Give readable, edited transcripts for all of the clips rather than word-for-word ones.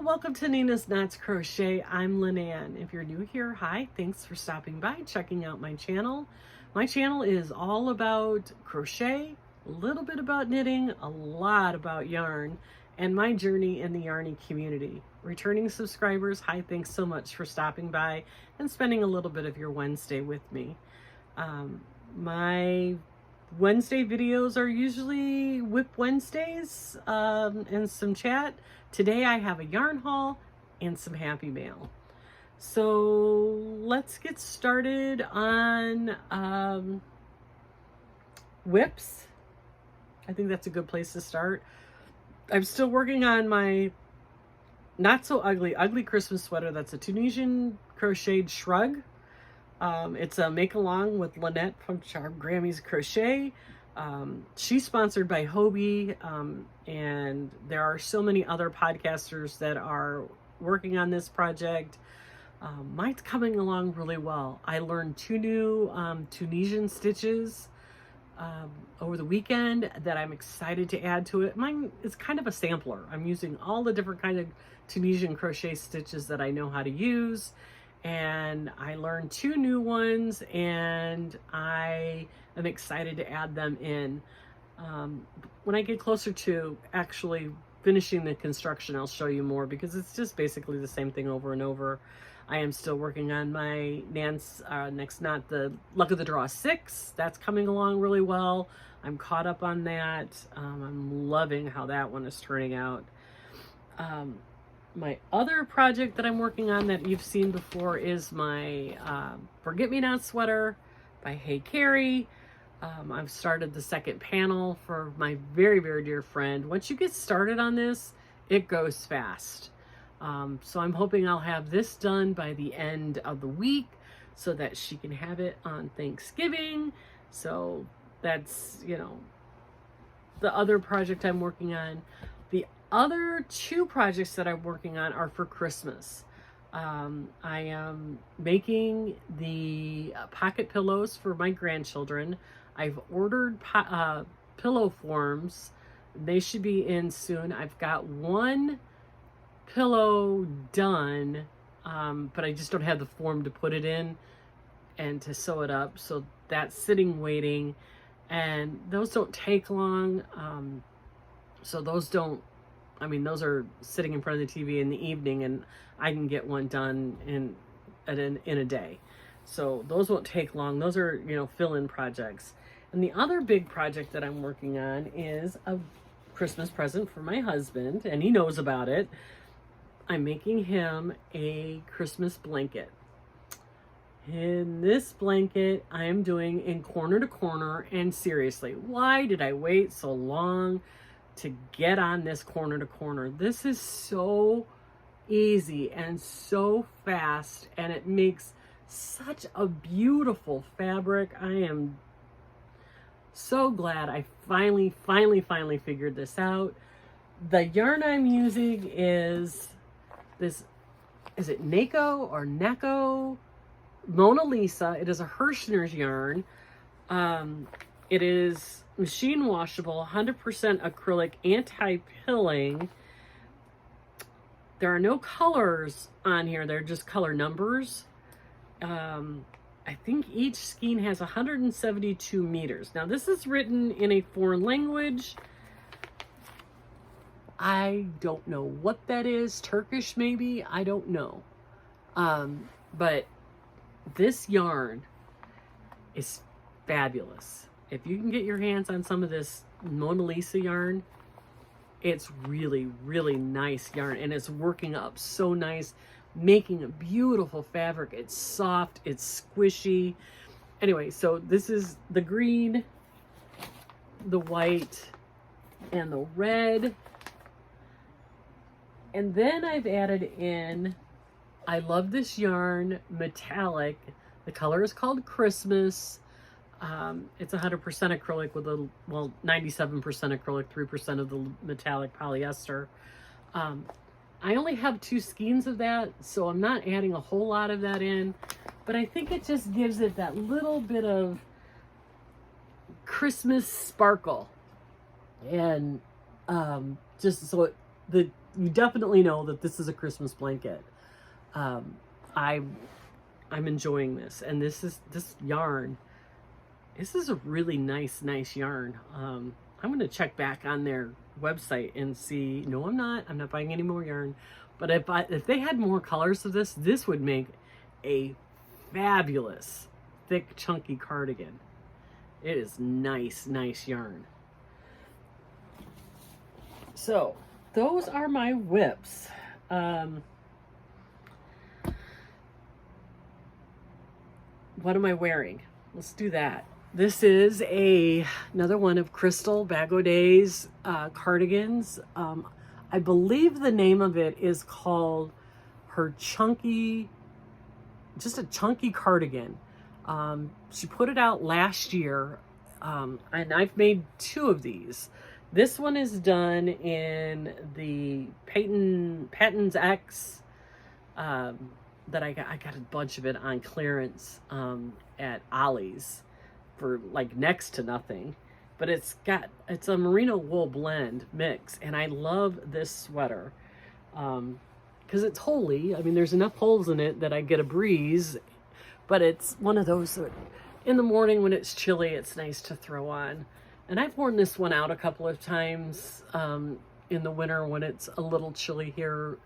welcome to Nina's Knots Crochet. I'm Lynanne. If you're new here, hi, thanks for stopping by, checking out my channel. My channel is all about crochet, a little bit about knitting, a lot about yarn, and my journey in the yarny community. Returning subscribers, hi, thanks so much for stopping by and spending a little bit of your Wednesday with me. My Wednesday videos are usually WIP Wednesdays and some chat. Today I have a yarn haul and some happy mail. So let's get started on WIPs. I think that's a good place to start. I'm still working on my not so ugly Christmas sweater. That's a Tunisian crocheted shrug. It's a make along with Lynette from Charm Grammy's Crochet. She's sponsored by Hobie, and there are so many other podcasters that are working on this project. Mine's coming along really well. I learned 2 new Tunisian stitches over the weekend that I'm excited to add to it. Mine is kind of a sampler. I'm using all the different kind of Tunisian crochet stitches that I know how to use. And I learned 2 new ones, and I am excited to add them in. When I get closer to actually finishing the construction, I'll show you more, because it's just basically the same thing over and over. I am still working on my Nan's next knot, the Luck of the Draw 6. That's coming along really well. I'm caught up on that. I'm loving how that one is turning out. My other project that I'm working on that you've seen before is my Forget-Me-Not sweater by Hey Carrie. I've started the second panel for my very, very dear friend. Once you get started on this, it goes fast. So I'm hoping I'll have this done by the end of the week so that she can have it on Thanksgiving. So that's, you know, the other project I'm working on. The other 2 projects that I'm working on are for Christmas. I am making the pocket pillows for my grandchildren. I've ordered pillow forms. They should be in soon. I've got 1 pillow done, but I just don't have the form to put it in and to sew it up. So that's sitting waiting, and those don't take long. So those don't, I mean, those are sitting in front of the TV in the evening, and I can get one done in a day. So those won't take long. Those are, you know, fill-in projects. And the other big project that I'm working on is a Christmas present for my husband, and he knows about it. I'm making him a Christmas blanket. In this blanket, I am doing in corner to corner, and seriously, why did I wait so long to get on this corner to corner? This is so easy and so fast, and it makes such a beautiful fabric. I am so glad I finally figured this out. The yarn I'm using is this, is it Nako or Neko? Mona Lisa. It is a Hirschner's yarn. It is machine washable, 100% acrylic, anti-pilling. There are no colors on here. They're just color numbers. I think each skein has 172 meters. Now, this is written in a foreign language. I don't know what that is. Turkish, maybe? I don't know. But this yarn is fabulous. If you can get your hands on some of this Mona Lisa yarn, it's really, really nice yarn, and it's working up so nice, making a beautiful fabric. It's soft, it's squishy. Anyway, so this is the green, the white, and the red. And then I've added in, I love this yarn, metallic. The color is called Christmas. It's 100% acrylic with a, well, 97% acrylic, 3% of the metallic polyester. I only have 2 skeins of that, so I'm not adding a whole lot of that in, but I think it just gives it that little bit of Christmas sparkle. And just so the you definitely know that this is a Christmas blanket. I'm enjoying this, and this yarn. This is a really nice yarn. I'm going to check back on their website and see. No, I'm not. I'm not buying any more yarn. But if they had more colors of this would make a fabulous, thick, chunky cardigan. It is nice yarn. So those are my WIPs. What am I wearing? Let's do that. This is another one of Crystal Bag O'Day's cardigans. I believe the name of it is called her just a chunky cardigan. She put it out last year, and I've made 2 of these. This one is done in the Patton's X, that I got a bunch of it on clearance at Ollie's for like next to nothing. But it's a merino wool blend mix, and I love this sweater because it's holey. I mean, there's enough holes in it that I get a breeze, but it's one of those that in the morning when it's chilly, it's nice to throw on. And I've worn this one out a couple of times in the winter when it's a little chilly here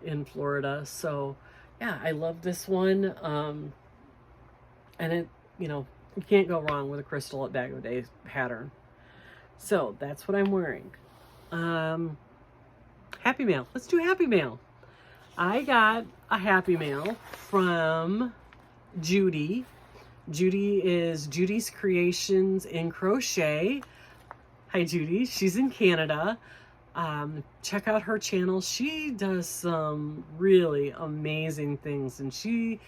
in Florida. So yeah, I love this one. And it, you can't go wrong with a Crystal at Bag O'Day pattern. So that's what I'm wearing. Happy Mail. Let's do Happy Mail. I got a Happy Mail from Judy. Judy is Judy's Creations in Crochet. Hi, Judy. She's in Canada. Check out her channel. She does some really amazing things, and she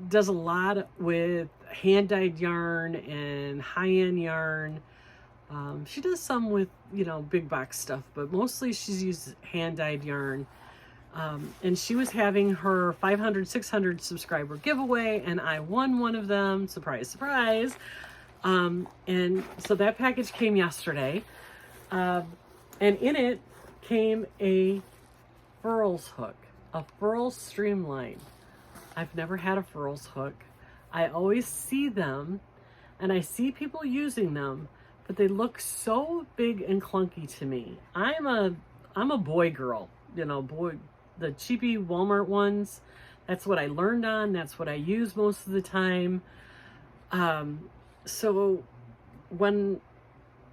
does a lot with hand-dyed yarn and high-end yarn. She does some with, big box stuff, but mostly she's used hand-dyed yarn. And she was having her 500, 600 subscriber giveaway, and I won one of them. Surprise, surprise. And so that package came yesterday. And in it came a furls hook, a furls streamline. I've never had a furls hook. I always see them, and I see people using them, but they look so big and clunky to me. I'm a boy girl, the cheapy Walmart ones. That's what I learned on. That's what I use most of the time. So when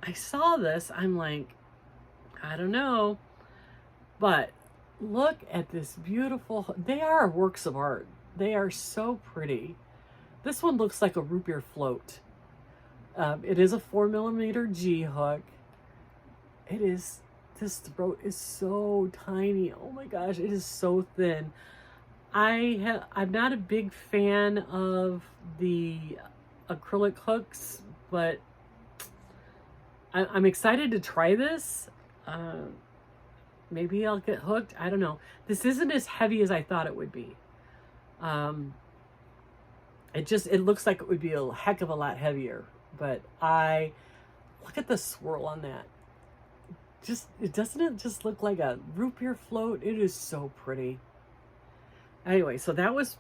I saw this, I'm like, I don't know, but look at this beautiful, they are works of art. They are so pretty. This one looks like a root beer float. It is a 4mm G hook. This throat is so tiny. Oh my gosh, it is so thin. I'm not a big fan of the acrylic hooks, but I'm excited to try this. Maybe I'll get hooked. I don't know. This isn't as heavy as I thought it would be. It looks like it would be a heck of a lot heavier, but look at the swirl on that. Doesn't it just look like a root beer float? It is so pretty. Anyway, so that was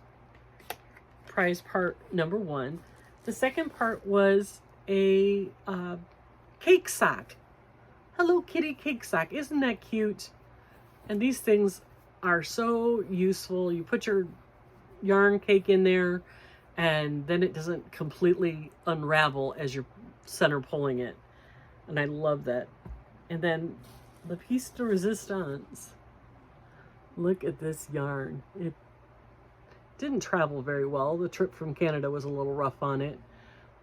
prize part number 1. The second part was a cake sock. Hello Kitty cake sock. Isn't that cute? And these things are so useful. You put your yarn cake in there, and then it doesn't completely unravel as you're center pulling it. And I love that. And then the piece de resistance. Look at this yarn. It didn't travel very well. The trip from Canada was a little rough on it,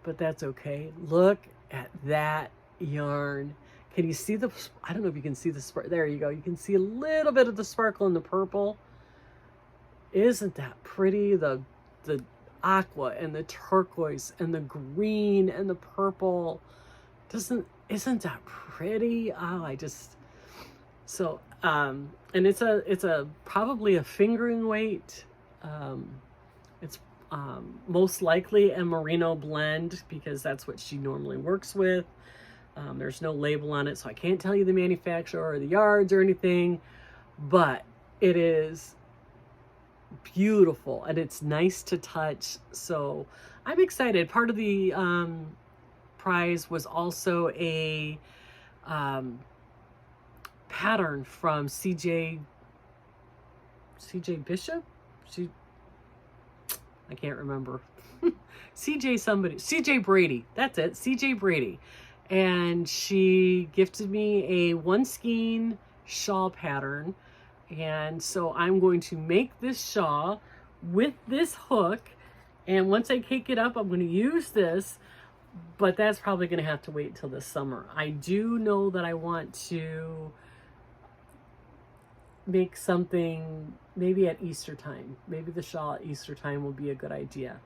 but that's okay. Look at that yarn. Can you see I don't know if you can see the sparkle. There you go. You can see a little bit of the sparkle in the purple. Isn't that pretty? The aqua and the turquoise and the green and the purple. Isn't that pretty? Oh, and it's probably a fingering weight. It's most likely a merino blend because that's what she normally works with. There's no label on it, so I can't tell you the manufacturer or the yards or anything, but it is beautiful and it's nice to touch. So I'm excited. Part of the prize was also a pattern from CJ Bishop. I can't remember. CJ Brady. That's it. CJ Brady. And she gifted me a one skein shawl pattern. And so I'm going to make this shawl with this hook. And once I cake it up, I'm going to use this, but that's probably going to have to wait till this summer. I do know that I want to make something maybe at Easter time. Maybe the shawl at Easter time will be a good idea.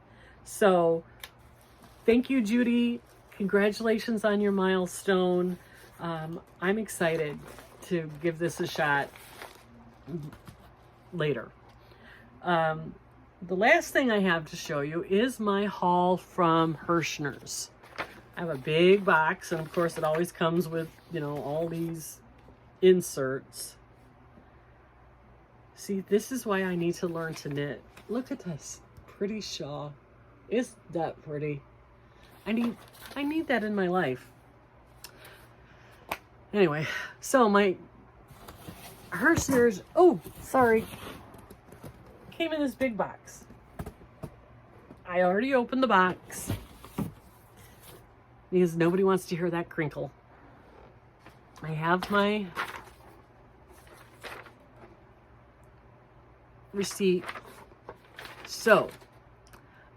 So thank you, Judy. Congratulations on your milestone. I'm excited to give this a shot later. The last thing I have to show you is my haul from Hirschner's. I have a big box, and of course it always comes with, you know, all these inserts. See, this is why I need to learn to knit. Look at this pretty shawl. Isn't that pretty? I need that in my life. Anyway, so my Hirschner's, oh, sorry, came in this big box. I already opened the box because nobody wants to hear that crinkle. I have my receipt. So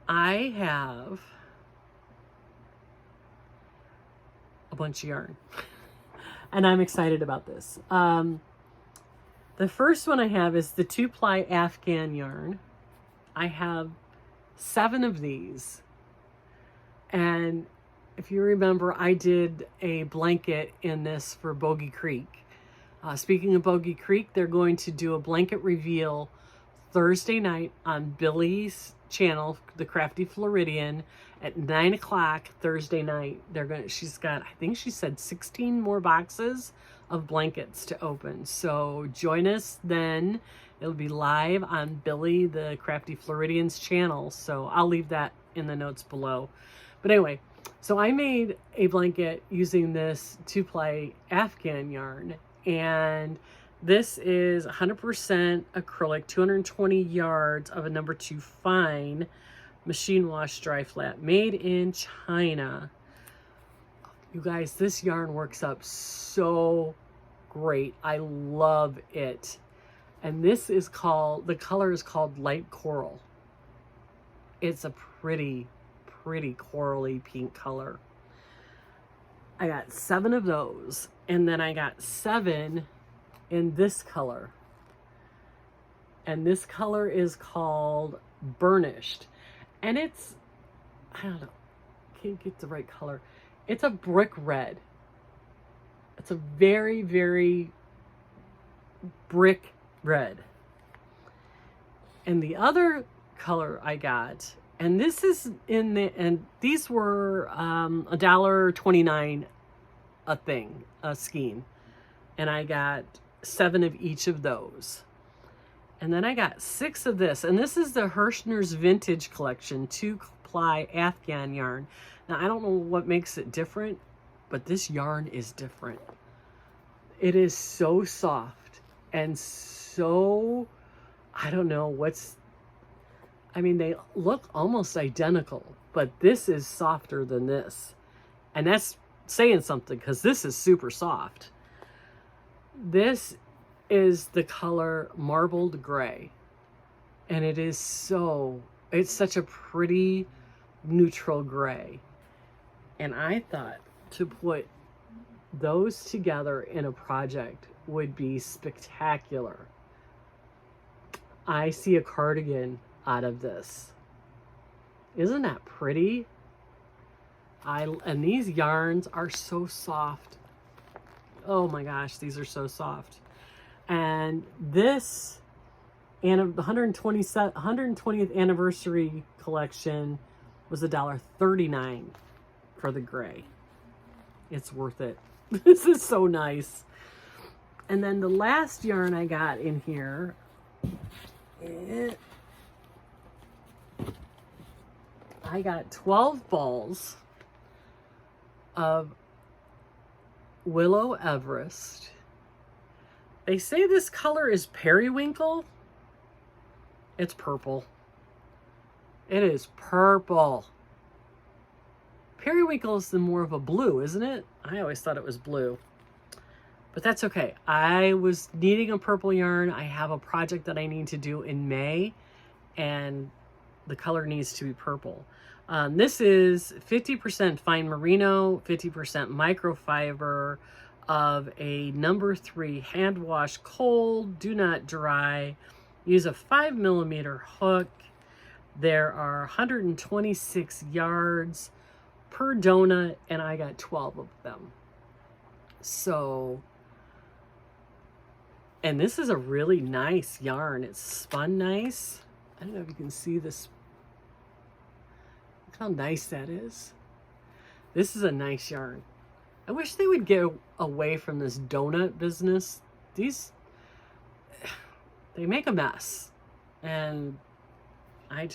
I have a bunch of yarn and I'm excited about this. The first one I have is the 2-ply Afghan yarn. I have 7 of these. And if you remember, I did a blanket in this for Bogey Creek. Speaking of Bogey Creek, they're going to do a blanket reveal Thursday night on Billy's channel, The Crafty Floridian, at 9 o'clock Thursday night. She's got, I think she said 16 more boxes of blankets to open. So join us then. It'll be live on Billy, the Crafty Floridian's channel. So I'll leave that in the notes below. But anyway, so I made a blanket using this 2-ply Afghan yarn. And this is 100% acrylic, 220 yards of a number 2 fine machine wash dry flat, made in China. You guys, this yarn works up so great. I love it. And this is called, the color is called light coral. It's a pretty corally pink color. I got 7 of those, and then I got 7 in this color. And this color is called burnished. And it's, I don't know, can't get the right color. It's a brick red. It's a very, very brick red. And the other color I got, and this is in the, and these were $1.29 a thing, a skein. And I got 7 of each of those. And then I got 6 of this. And this is the Hirschner's Vintage Collection 2-ply Afghan yarn. Now, I don't know what makes it different, but this yarn is different. It is so soft and so, I don't know what's, I mean, they look almost identical, but this is softer than this. And that's saying something because this is super soft. This is the color marbled gray. And it is so, it's such a pretty neutral gray. And I thought to put those together in a project would be spectacular. I see a cardigan out of this. Isn't that pretty? And these yarns are so soft. Oh my gosh, these are so soft. And this, and the 120th anniversary collection was $1.39 for the gray. It's worth it. This is so nice. And then the last yarn I got in here, I got 12 balls of Willow Everest. They say this color is periwinkle. It's purple. It is purple. Periwinkle is the more of a blue, isn't it? I always thought it was blue. But that's okay. I was needing a purple yarn. I have a project that I need to do in May, and the color needs to be purple. This is 50% fine merino, 50% microfiber of a number 3 hand wash cold, do not dry. Use a 5mm hook. There are 126 yards per donut, and I got 12 of them. So, and this is a really nice yarn. It's spun nice. I don't know if you can see this. Look how nice that is. This is a nice yarn. I wish they would get away from this donut business. They make a mess. And I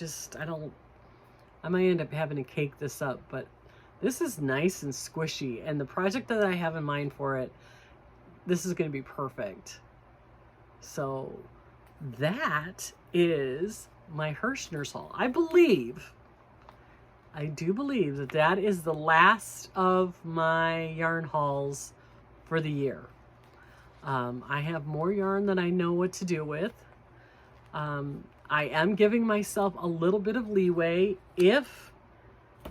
might end up having to cake this up, but this is nice and squishy. And the project that I have in mind for it, this is going to be perfect. So that is my Hirschner's haul. I do believe that that is the last of my yarn hauls for the year. I have more yarn than I know what to do with. I am giving myself a little bit of leeway if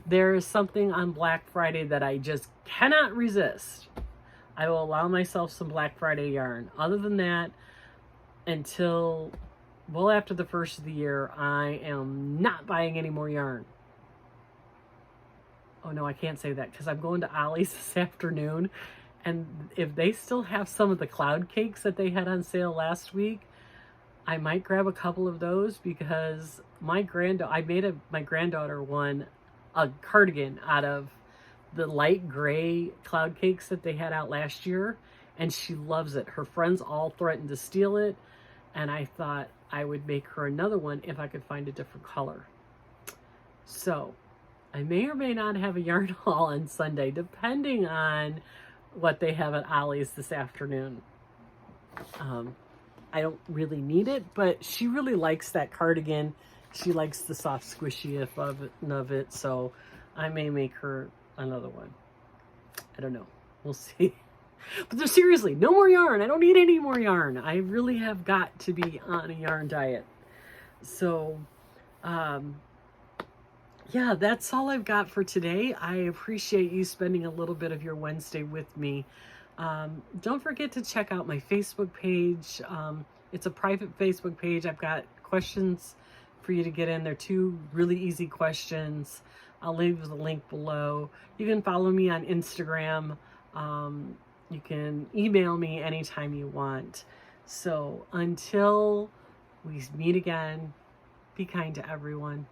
there is something on Black Friday that I just cannot resist. I will allow myself some Black Friday yarn. Other than that, until well after the first of the year, I am not buying any more yarn. Oh no, I can't say that because I'm going to Ollie's this afternoon, and if they still have some of the cloud cakes that they had on sale last week, I might grab a couple of those because my granddaughter won a cardigan out of the light gray cloud cakes that they had out last year, and she loves it. Her friends all threatened to steal it, and I thought I would make her another one if I could find a different color. So I may or may not have a yarn haul on Sunday, depending on what they have at Ollie's this afternoon. I don't really need it, but she really likes that cardigan. She likes the soft squishy of it, so I may make her another one. I don't know. We'll see. But seriously, no more yarn. I don't need any more yarn. I really have got to be on a yarn diet. So, yeah, that's all I've got for today. I appreciate you spending a little bit of your Wednesday with me. Don't forget to check out my Facebook page. It's a private Facebook page. I've got questions for you to get in. They're 2 really easy questions. I'll leave the link below. You can follow me on Instagram. You can email me anytime you want. So until we meet again, be kind to everyone.